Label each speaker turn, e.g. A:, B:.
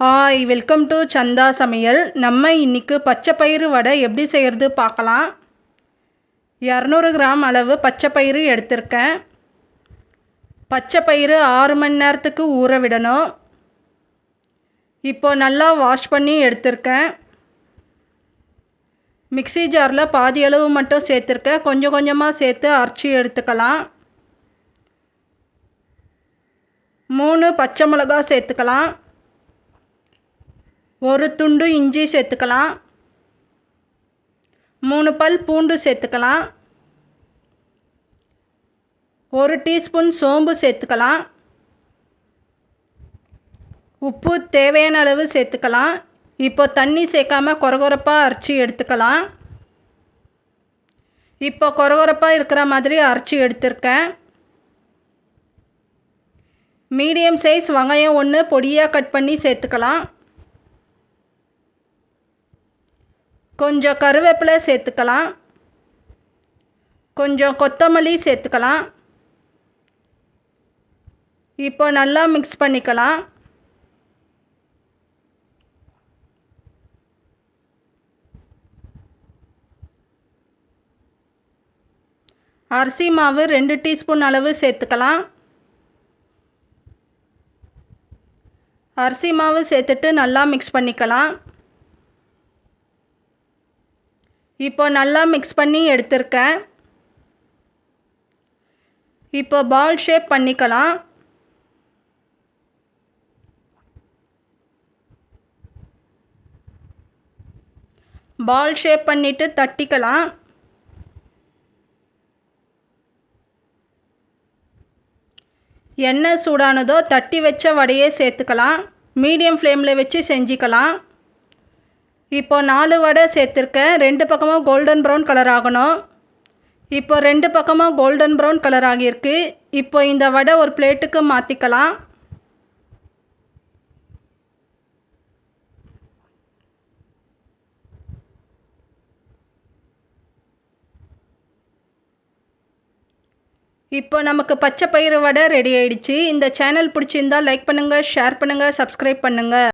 A: Hi, welcome to சந்தா சமையல். நம்ம இன்றைக்கி பச்சைப்பயிறு வடை எப்படி செய்கிறது பார்க்கலாம். 200 கிராம் அளவு பச்சைப்பயிறு எடுத்திருக்கேன். பச்சைப்பயிறு 6 மணி நேரத்துக்கு ஊற விடணும். இப்போது நல்லா வாஷ் பண்ணி எடுத்திருக்கேன். மிக்ஸி ஜாரில் பாதி அளவு மட்டும் சேர்த்துருக்கேன். கொஞ்சம் கொஞ்சமாக சேர்த்து அரைச்சி எடுத்துக்கலாம். 3 பச்சை மிளகாய் சேர்த்துக்கலாம். ஒரு துண்டு இஞ்சி சேர்த்துக்கலாம். 3 பல் பூண்டு சேர்த்துக்கலாம். 1 டீஸ்பூன் சோம்பு சேர்த்துக்கலாம். உப்பு தேவையான அளவு சேர்த்துக்கலாம். இப்போ தண்ணி சேர்க்காமல் கொரகொரப்பாக அரைச்சி எடுத்துக்கலாம். இப்போ கொரகொரப்பாக இருக்கிற மாதிரி அரைச்சி எடுத்திருக்கேன். மீடியம் சைஸ் வெங்காயம் 1 பொடியாக கட் பண்ணி சேர்த்துக்கலாம். கொஞ்சம் கருவேப்பிலை சேர்த்துக்கலாம். கொஞ்சம் கொத்தமல்லி சேர்த்துக்கலாம். இப்போ நல்லா மிக்ஸ் பண்ணிக்கலாம். அரிசி மாவு 2 டீஸ்பூன் அளவு சேர்த்துக்கலாம். அரிசி மாவு சேர்த்துட்டு நல்லா மிக்ஸ் பண்ணிக்கலாம். இப்போ நல்லா மிக்ஸ் பண்ணி எடுத்திருக்கேன். இப்போ பால் ஷேப் பண்ணிக்கலாம். பால் ஷேப் பண்ணிவிட்டு தட்டிக்கலாம். எண்ணெய் சூடானதோ தட்டி வச்ச வடையே சேர்த்துக்கலாம். மீடியம் ஃப்ளேமில் வச்சு செஞ்சுக்கலாம். இப்போ 4 வடை சேர்த்துருக்கேன். 2 பக்கமும் கோல்டன் ப்ரௌன் கலர் ஆகணும். இப்போ 2 பக்கமும் கோல்டன் ப்ரௌன் கலர் ஆகியிருக்கு. இப்போ இந்த வடை ஒரு பிளேட்டுக்கு மாற்றிக்கலாம். இப்போ நமக்கு பச்சைப்பயிறு வடை ரெடி ஆயிடுச்சு. இந்த சேனல் பிடிச்சிருந்தால் லைக் பண்ணுங்கள், ஷேர் பண்ணுங்கள், சப்ஸ்கிரைப் பண்ணுங்கள்.